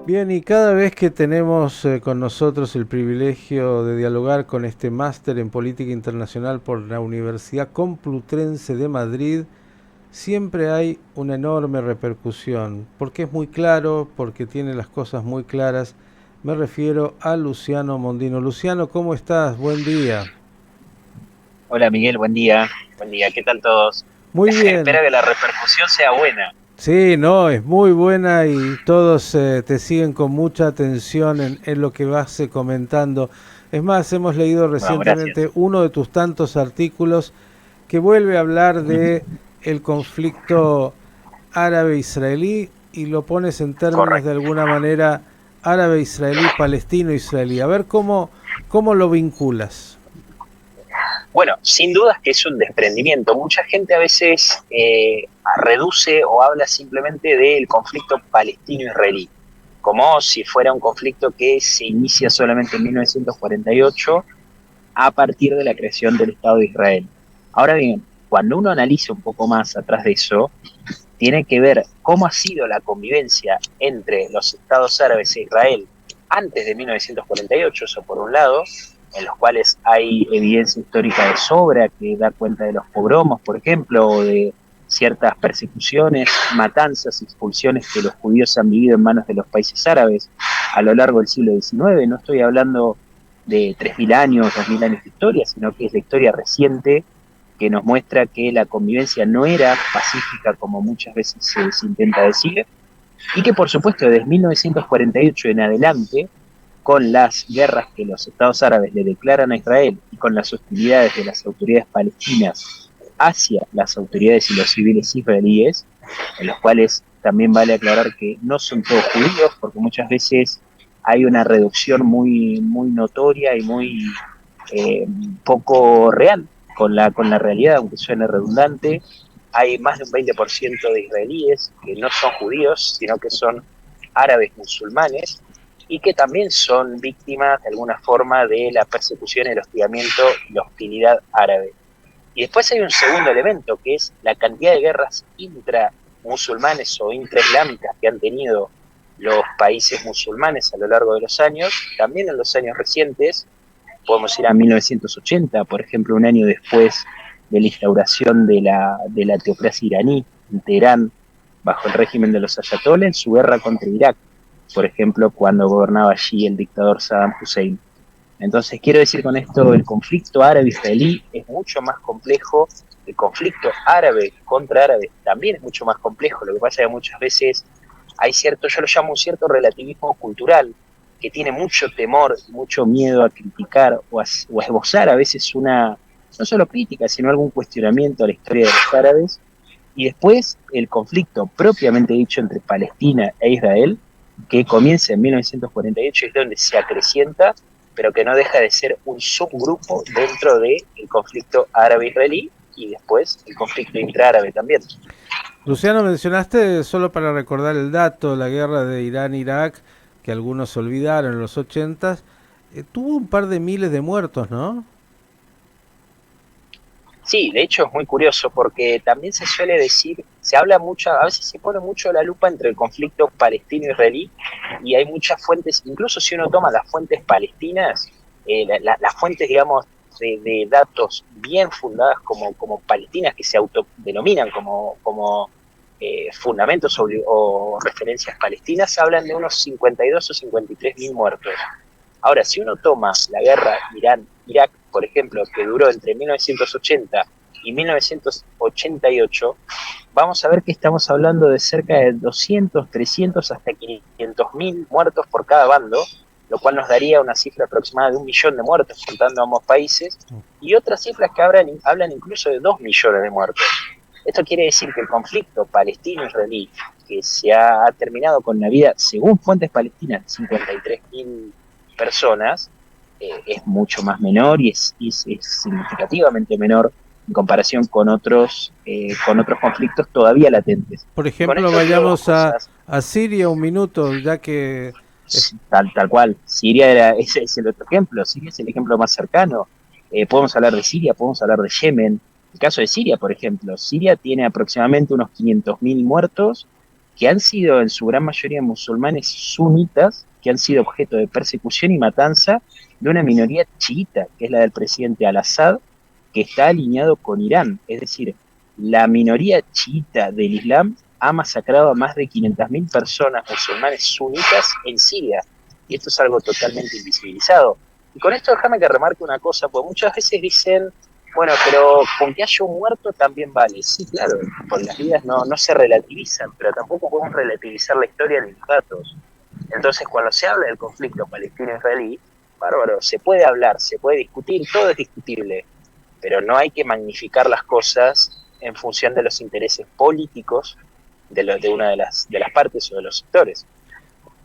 Bien, y cada vez que tenemos con nosotros el privilegio de dialogar con este máster en política internacional por la Universidad Complutense de Madrid, siempre hay una enorme repercusión, porque es muy claro, porque tiene las cosas muy claras. Me refiero a Luciano Mondino. Luciano, ¿cómo estás? Buen día. Hola Miguel, buen día. Buen día, ¿qué tal todos? Muy Espero bien. que la repercusión sea buena. Sí, no, es muy buena y todos te siguen con mucha atención en lo que vas comentando. Es más, hemos leído Bueno, gracias. recientemente uno de tus tantos artículos que vuelve a hablar de el conflicto árabe-israelí y lo pones en términos de Correcto. alguna manera árabe-israelí, palestino-israelí. A ver cómo lo vinculas. Bueno, sin dudas que es un desprendimiento. Mucha gente a veces reduce o habla simplemente del conflicto palestino-israelí, como si fuera un conflicto que se inicia solamente en 1948 a partir de la creación del Estado de Israel. Ahora bien, cuando uno analiza un poco más atrás de eso, tiene que ver cómo ha sido la convivencia entre los estados árabes e Israel antes de 1948, eso por un lado, en los cuales hay evidencia histórica de sobra que da cuenta de los pogromos, por ejemplo, o de ciertas persecuciones, matanzas, expulsiones que los judíos han vivido en manos de los países árabes a lo largo del siglo XIX. No estoy hablando de 3.000 años, 2.000 años de historia, sino que es la historia reciente que nos muestra que la convivencia no era pacífica como muchas veces se intenta decir, y que por supuesto desde 1948 en adelante, con las guerras que los estados árabes le declaran a Israel y con las hostilidades de las autoridades palestinas hacia las autoridades y los civiles israelíes, en los cuales también vale aclarar que no son todos judíos, porque muchas veces hay una reducción muy notoria y muy eh, poco real con la realidad, aunque suene redundante. Hay más de un 20% de israelíes que no son judíos, sino que son árabes musulmanes y que también son víctimas de alguna forma de la persecución, el hostigamiento y la hostilidad árabe. Y después hay un segundo elemento, que es la cantidad de guerras intramusulmanes o intraislámicas que han tenido los países musulmanes a lo largo de los años, también en los años recientes. Podemos ir a 1980, por ejemplo, un año después de la instauración de la teocracia iraní en Teherán, bajo el régimen de los ayatollah, en su guerra contra Irak, por ejemplo, cuando gobernaba allí el dictador Saddam Hussein. Entonces, quiero decir con esto, el conflicto árabe-israelí es mucho más complejo, el conflicto árabe contra árabe también es mucho más complejo, lo que pasa es que muchas veces hay cierto, yo lo llamo un cierto relativismo cultural, que tiene mucho temor, mucho miedo a criticar o a esbozar a veces una, no solo crítica, sino algún cuestionamiento a la historia de los árabes, y después el conflicto propiamente dicho entre Palestina e Israel, que comienza en 1948 y es donde se acrecienta, pero que no deja de ser un subgrupo dentro del conflicto árabe-israelí y después el conflicto intraárabe también. Luciano, mencionaste, solo para recordar el dato, la guerra de Irán-Irak, que algunos olvidaron en los 80, tuvo un par de miles de muertos, ¿no? Sí, de hecho es muy curioso porque también se suele decir, se habla mucho, a veces se pone mucho la lupa entre el conflicto palestino-israelí y hay muchas fuentes, incluso si uno toma las fuentes palestinas, las fuentes, digamos, de datos bien fundadas como palestinas que se autodenominan como fundamentos o referencias palestinas, hablan de unos 52 o 53 mil muertos. Ahora, si uno toma la guerra Irán-Irak, por ejemplo, que duró entre 1980 y 1988, vamos a ver que estamos hablando de cerca de 200, 300 hasta 500 mil muertos por cada bando, lo cual nos daría una cifra aproximada de 1 millón de muertos contando ambos países, y otras cifras que hablan incluso de 2 millones de muertos. Esto quiere decir que el conflicto palestino-israelí, que se ha terminado con la vida, según fuentes palestinas, de 53 mil personas, es mucho más menor y es significativamente menor en comparación con otros conflictos todavía latentes. Por Y con ejemplo, esto digo dos vayamos cosas, a Siria un minuto, ya que... es- tal cual. Siria ese es el otro ejemplo, Siria es el ejemplo más cercano. Podemos hablar de Siria, podemos hablar de Yemen. El caso de Siria, por ejemplo, Siria tiene aproximadamente unos 500.000 muertos que han sido en su gran mayoría musulmanes sunitas, que han sido objeto de persecución y matanza de una minoría chiita, que es la del presidente Al-Assad, que está alineado con Irán. Es decir, la minoría chiita del Islam ha masacrado a más de 500.000 personas musulmanes sunitas en Siria. Y esto es algo totalmente invisibilizado. Y con esto déjame que remarque una cosa, porque muchas veces dicen, bueno, pero con que haya un muerto también vale. Sí, claro, porque las vidas no se relativizan, pero tampoco podemos relativizar la historia de los datos. Entonces, cuando se habla del conflicto palestino-israelí, bárbaro, se puede hablar, se puede discutir, todo es discutible, pero no hay que magnificar las cosas en función de los intereses políticos de una de las partes o de los sectores.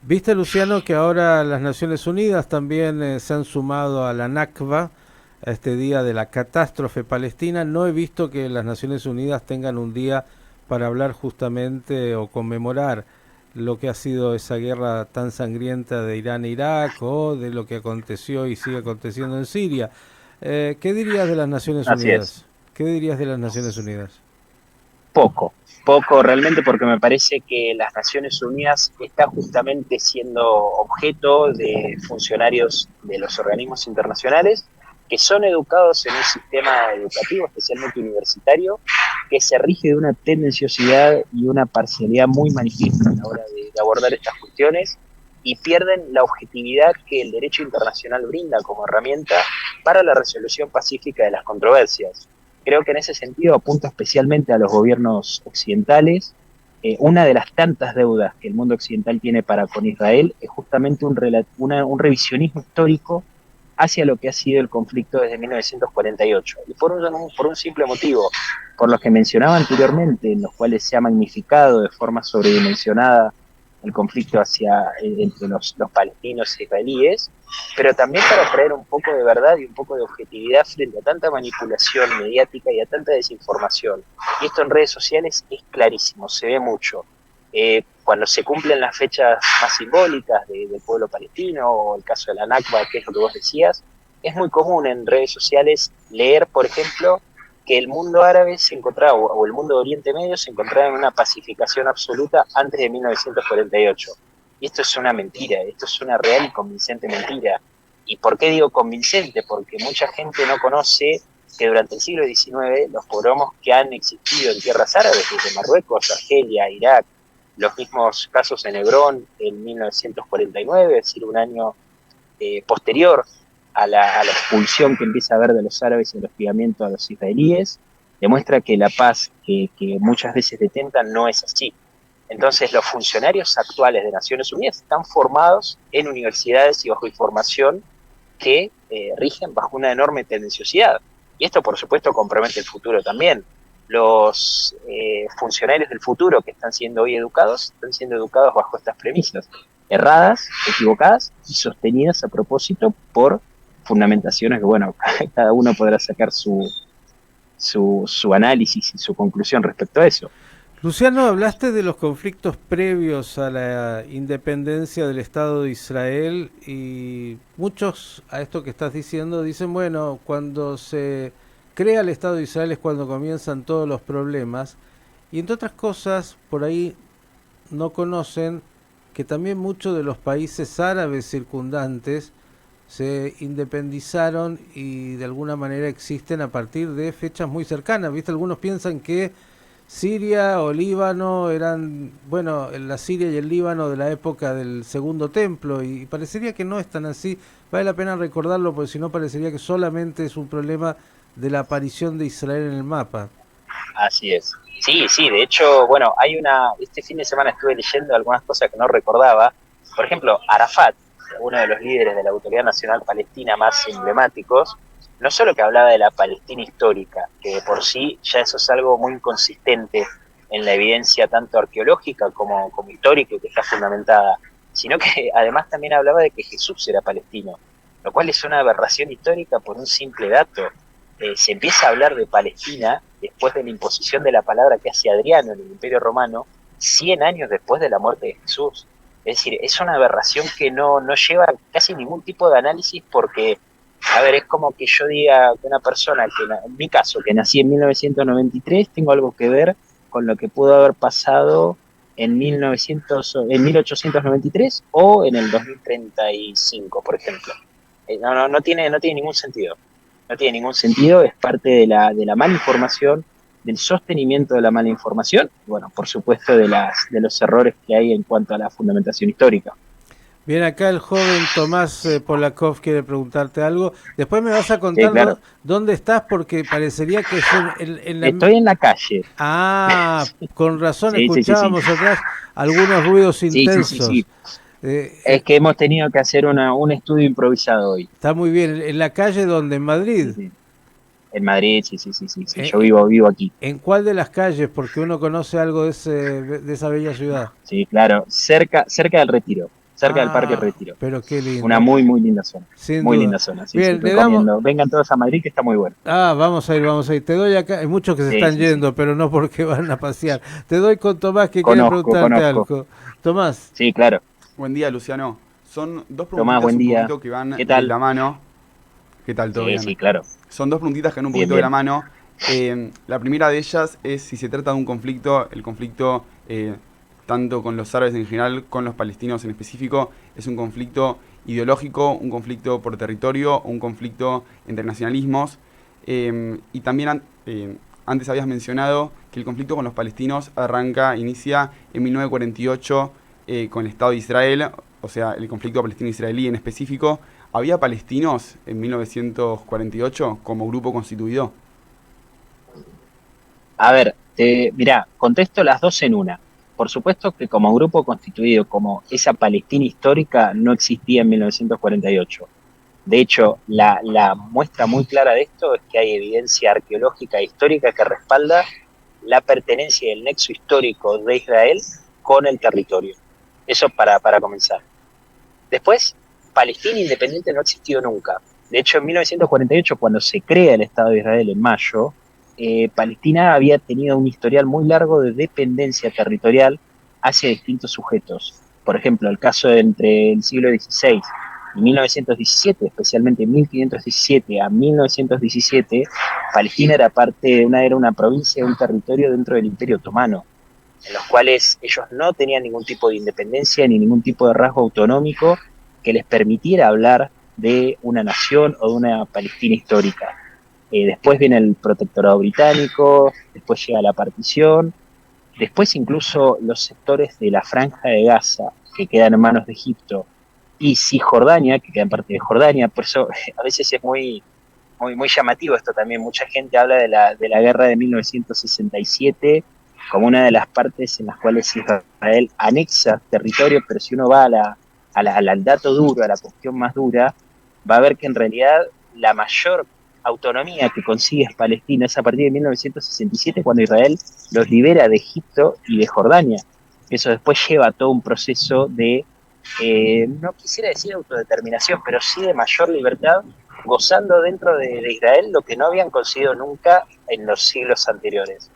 Viste, Luciano, que ahora las Naciones Unidas también se han sumado a la Nakba, a este día de la catástrofe palestina. No he visto que las Naciones Unidas tengan un día para hablar justamente o conmemorar lo que ha sido esa guerra tan sangrienta de Irán e Irak o de lo que aconteció y sigue aconteciendo en Siria. ¿Qué dirías de las Naciones Así es. Unidas? ¿Qué dirías de las Naciones Unidas? Poco realmente, porque me parece que las Naciones Unidas está justamente siendo objeto de funcionarios de los organismos internacionales que son educados en un sistema educativo, especialmente universitario, que se rige de una tendenciosidad y una parcialidad muy manifiesta a la hora de abordar estas cuestiones y pierden la objetividad que el derecho internacional brinda como herramienta para la resolución pacífica de las controversias. Creo que en ese sentido apunta especialmente a los gobiernos occidentales. Una de las tantas deudas que el mundo occidental tiene para con Israel es justamente un revisionismo histórico hacia lo que ha sido el conflicto desde 1948. Y por un simple motivo, por los que mencionaba anteriormente, en los cuales se ha magnificado de forma sobredimensionada el conflicto entre los palestinos e israelíes, pero también para traer un poco de verdad y un poco de objetividad frente a tanta manipulación mediática y a tanta desinformación. Y esto en redes sociales es clarísimo, se ve mucho. Cuando se cumplen las fechas más simbólicas del pueblo palestino, o el caso de la Nakba, que es lo que vos decías, es muy común en redes sociales leer, por ejemplo, que el mundo árabe se encontraba, o el mundo de Oriente Medio se encontraba en una pacificación absoluta antes de 1948. Y esto es una mentira, esto es una real y convincente mentira. ¿Y por qué digo convincente? Porque mucha gente no conoce que durante el siglo XIX los pogromos que han existido en tierras árabes, desde Marruecos, Argelia, Irak, los mismos casos en Hebrón en 1949, es decir, un año posterior a la expulsión que empieza a haber de los árabes y el hostigamiento a los israelíes, demuestra que la paz que muchas veces detentan no es así. Entonces, los funcionarios actuales de Naciones Unidas están formados en universidades y bajo información que rigen bajo una enorme tendenciosidad. Y esto, por supuesto, compromete el futuro también. Los funcionarios del futuro que están siendo hoy educados, están siendo educados bajo estas premisas, erradas, equivocadas y sostenidas a propósito por fundamentaciones que, bueno, cada uno podrá sacar su análisis y su conclusión respecto a eso. Luciano, hablaste de los conflictos previos a la independencia del Estado de Israel y muchos a esto que estás diciendo dicen, bueno, cuando se crea el Estado de Israel es cuando comienzan todos los problemas y entre otras cosas por ahí no conocen que también muchos de los países árabes circundantes se independizaron y de alguna manera existen a partir de fechas muy cercanas. ¿Viste? Algunos piensan que Siria o Líbano eran, bueno, la Siria y el Líbano de la época del Segundo Templo y parecería que no es tan así. Vale la pena recordarlo porque si no parecería que solamente es un problema de la aparición de Israel en el mapa. Así es. Sí, de hecho, bueno, este fin de semana estuve leyendo algunas cosas que no recordaba. Por ejemplo, Arafat, uno de los líderes de la Autoridad Nacional Palestina más emblemáticos, no solo que hablaba de la Palestina histórica, que de por sí ya eso es algo muy inconsistente en la evidencia tanto arqueológica como histórica que está fundamentada, sino que además también hablaba de que Jesús era palestino, lo cual es una aberración histórica por un simple dato. Se empieza a hablar de Palestina después de la imposición de la palabra que hace Adriano en el Imperio Romano, 100 años después de la muerte de Jesús. Es decir, es una aberración que no lleva casi ningún tipo de análisis porque, a ver, es como que yo diga que una persona, en mi caso, que nací en 1993, tengo algo que ver con lo que pudo haber pasado en 1893 o en el 2035, por ejemplo. No tiene ningún sentido. No tiene ningún sentido, es parte de la mala información, del sostenimiento de la mala información, bueno, por supuesto de los errores que hay en cuanto a la fundamentación histórica. Bien, acá el joven Tomás Polakov quiere preguntarte algo. Después me vas a Sí, contar claro. dónde estás porque parecería que es en la... Estoy en la calle. Ah, con razón Sí, sí, sí, sí. escuchábamos atrás algunos ruidos Sí, sí, sí, intensos. sí. Es que hemos tenido que hacer un estudio improvisado hoy. Está muy bien. ¿En la calle donde? ¿En Sí, Madrid? sí. En Madrid, sí, sí, sí, sí, sí. Yo Eh, vivo aquí. ¿En cuál de las calles? Porque uno conoce algo de esa bella ciudad. Sí, claro. Cerca del Retiro. Cerca del Parque Ah, Retiro. pero qué Una lindo. muy linda zona. Sin Muy duda. linda zona, sí, sí, Bien, le damos... recomiendo. Vengan todos a Madrid que está muy bueno. Ah, vamos a ir, vamos a ir. Te doy acá, hay muchos que se Sí, están sí, sí. yendo, pero no porque van a pasear. Te doy con Tomás que quiere Conozco, preguntarte conozco. algo. Tomás, Sí, claro. Buen día, Luciano. Son dos Tomás, preguntitas buen un día. poquito que van ¿Qué de tal? la mano. ¿Qué tal? ¿Todo Sí, bien? sí, claro. Son dos preguntitas que van un Bien, poquito de la bien. mano. La primera de ellas es si se trata de un conflicto, el conflicto tanto con los árabes en general, con los palestinos en específico, es un conflicto ideológico, un conflicto por territorio, un conflicto entre nacionalismos. Y también antes habías mencionado que el conflicto con los palestinos inicia en 1948 con el Estado de Israel, o sea, el conflicto palestino-israelí en específico. ¿Había palestinos en 1948 como grupo constituido? A ver, mirá, contesto las dos en una. Por supuesto que como grupo constituido, como esa Palestina histórica, no existía en 1948. De hecho, la muestra muy clara de esto es que hay evidencia arqueológica e histórica que respalda la pertenencia y el nexo histórico de Israel con el territorio. Eso para comenzar. Después, Palestina independiente no existió nunca. De hecho, en 1948, cuando se crea el Estado de Israel en mayo, Palestina había tenido un historial muy largo de dependencia territorial hacia distintos sujetos. Por ejemplo, el caso entre el siglo XVI y 1917, especialmente en 1517 a 1917, Palestina era una provincia, un territorio dentro del Imperio Otomano, en los cuales ellos no tenían ningún tipo de independencia ni ningún tipo de rasgo autonómico que les permitiera hablar de una nación o de una Palestina histórica. Después viene el protectorado británico, después llega la partición, después incluso los sectores de la Franja de Gaza, que quedan en manos de Egipto, y Cisjordania, que quedan parte de Jordania. Por eso a veces es muy llamativo esto también. Mucha gente habla de la guerra de 1967 como una de las partes en las cuales Israel anexa territorio, pero si uno va al dato duro, a la cuestión más dura, va a ver que en realidad la mayor autonomía que consigue es Palestina es a partir de 1967, cuando Israel los libera de Egipto y de Jordania. Eso después lleva a todo un proceso de, no quisiera decir autodeterminación, pero sí de mayor libertad, gozando dentro de Israel lo que no habían conseguido nunca en los siglos anteriores.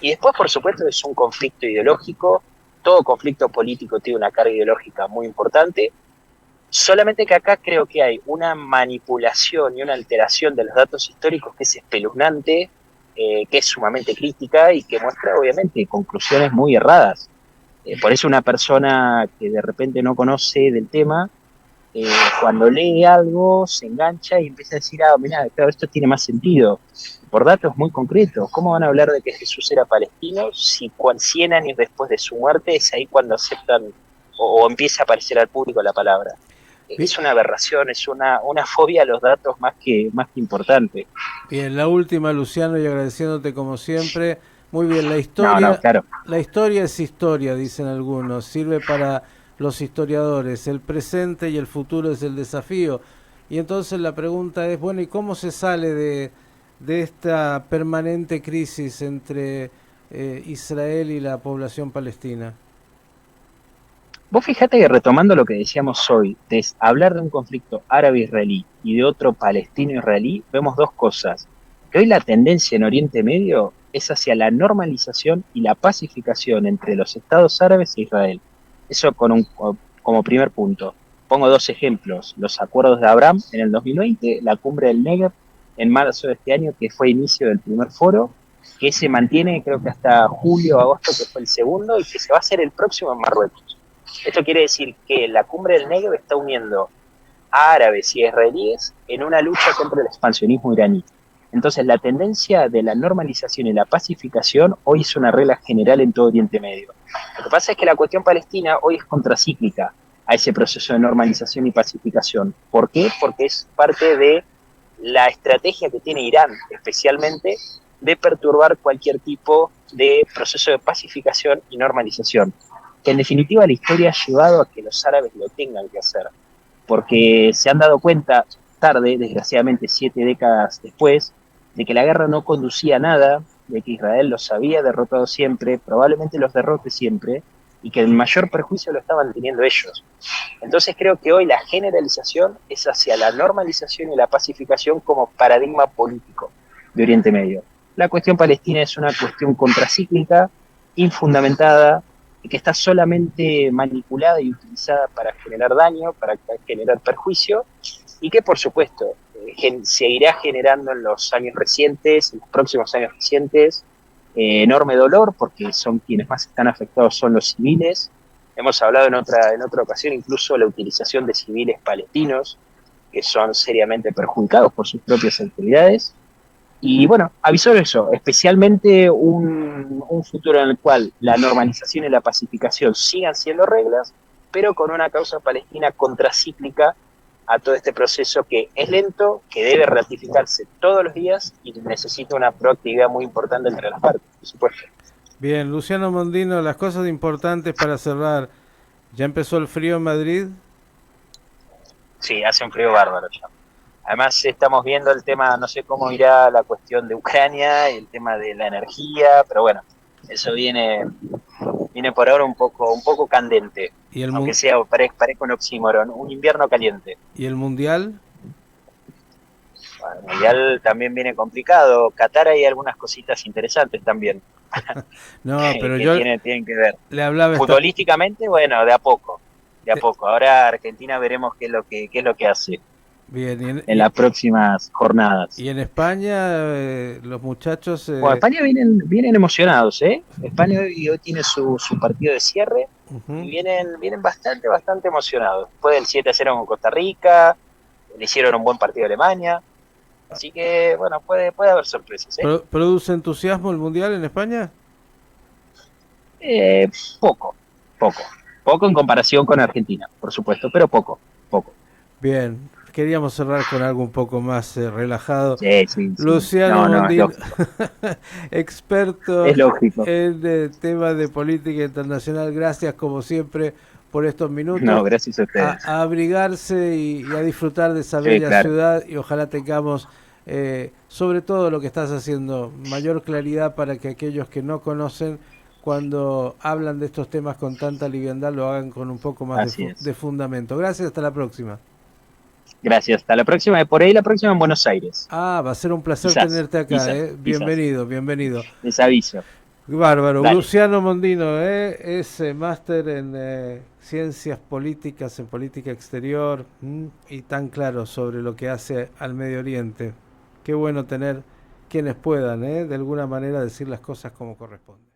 Y después, por supuesto, es un conflicto ideológico. Todo conflicto político tiene una carga ideológica muy importante, solamente que acá creo que hay una manipulación y una alteración de los datos históricos que es espeluznante, que es sumamente crítica y que muestra obviamente conclusiones muy erradas. Por eso una persona que de repente no conoce del tema, cuando lee algo se engancha y empieza a decir, mira, claro, esto tiene más sentido, por datos muy concretos. ¿Cómo van a hablar de que Jesús era palestino si 100 años después de su muerte es ahí cuando aceptan o empieza a aparecer al público la palabra? bien, Es una aberración, es una fobia a los datos más que importante. bien, la última, Luciano, y agradeciéndote como siempre. Muy bien, No, claro. la historia es historia, dicen algunos, sirve para los historiadores, el presente y el futuro es el desafío. Y entonces la pregunta es, bueno, ¿y cómo se sale de esta permanente crisis entre Israel y la población palestina? Vos fijate que retomando lo que decíamos hoy, de hablar de un conflicto árabe-israelí y de otro palestino-israelí, vemos dos cosas. Que hoy la tendencia en Oriente Medio es hacia la normalización y la pacificación entre los estados árabes e Israel. Eso como primer punto. Pongo dos ejemplos. Los acuerdos de Abraham en el 2020, la cumbre del Negev en marzo de este año, que fue inicio del primer foro, que se mantiene creo que hasta julio o agosto, que fue el segundo, y que se va a hacer el próximo en Marruecos. Esto quiere decir que la cumbre del Negev está uniendo a árabes y a israelíes en una lucha contra el expansionismo iraní. Entonces la tendencia de la normalización y la pacificación hoy es una regla general en todo Oriente Medio. Lo que pasa es que la cuestión palestina hoy es contracíclica a ese proceso de normalización y pacificación. ¿Por qué? Porque es parte de la estrategia que tiene Irán, especialmente, de perturbar cualquier tipo de proceso de pacificación y normalización, que en definitiva la historia ha llevado a que los árabes lo tengan que hacer, porque se han dado cuenta tarde, desgraciadamente 7 décadas después, de que la guerra no conducía a nada, de que Israel los había derrotado siempre, probablemente los derrote siempre, y que el mayor perjuicio lo estaban teniendo ellos. Entonces creo que hoy la generalización es hacia la normalización y la pacificación como paradigma político de Oriente Medio. La cuestión palestina es una cuestión contracíclica, infundamentada, que está solamente manipulada y utilizada para generar daño, para generar perjuicio, y que por supuesto seguirá generando en los años recientes, en los próximos años recientes, enorme dolor, porque son quienes más están afectados son los civiles. Hemos hablado en otra ocasión incluso la utilización de civiles palestinos, que son seriamente perjudicados por sus propias autoridades. Y bueno, avisó eso, especialmente un futuro en el cual la normalización y la pacificación sigan siendo reglas, pero con una causa palestina contracíclica a todo este proceso que es lento, que debe ratificarse todos los días y necesita una proactividad muy importante entre las partes, por supuesto. Bien, Luciano Mondino, las cosas importantes para cerrar. ¿Ya empezó el frío en Madrid? Sí, hace un frío bárbaro ya. Además estamos viendo el tema, no sé cómo irá la cuestión de Ucrania, el tema de la energía, pero bueno, eso viene por ahora un poco candente, ¿Y el aunque sea parezca un oxímoron, un invierno caliente. ¿Y el Mundial? Bueno, el Mundial también viene complicado. Qatar hay algunas cositas interesantes también. No, pero que yo tienen que ver. le hablaba Futbolísticamente, bueno, de a poco. Ahora Argentina veremos qué es lo que hace. Bien, en las próximas jornadas. Y en España, los muchachos... Bueno, España vienen emocionados, ¿eh? España hoy tiene su partido de cierre y vienen bastante emocionados. Después del 7-0 con Costa Rica, le hicieron un buen partido a Alemania, así que, bueno, puede haber sorpresas, ¿eh? ¿Produce entusiasmo el Mundial en España? Poco en comparación con Argentina, por supuesto, pero poco. Bien, queríamos cerrar con algo un poco más relajado. Sí. Luciano Mondino, experto en temas de política internacional. Gracias, como siempre, por estos minutos. No, gracias a ustedes. A abrigarse y a disfrutar de esa bella ciudad, y ojalá tengamos, sobre todo lo que estás haciendo, mayor claridad para que aquellos que no conocen, cuando hablan de estos temas con tanta liviandad, lo hagan con un poco más de fundamento. Gracias, hasta la próxima. Gracias, hasta la próxima. Por ahí la próxima en Buenos Aires. Va a ser un placer tenerte acá. Bienvenido. Les aviso. Bárbaro. Dale. Luciano Mondino es máster en ciencias políticas, en política exterior, y tan claro sobre lo que hace al Medio Oriente. Qué bueno tener quienes puedan, de alguna manera, decir las cosas como corresponde.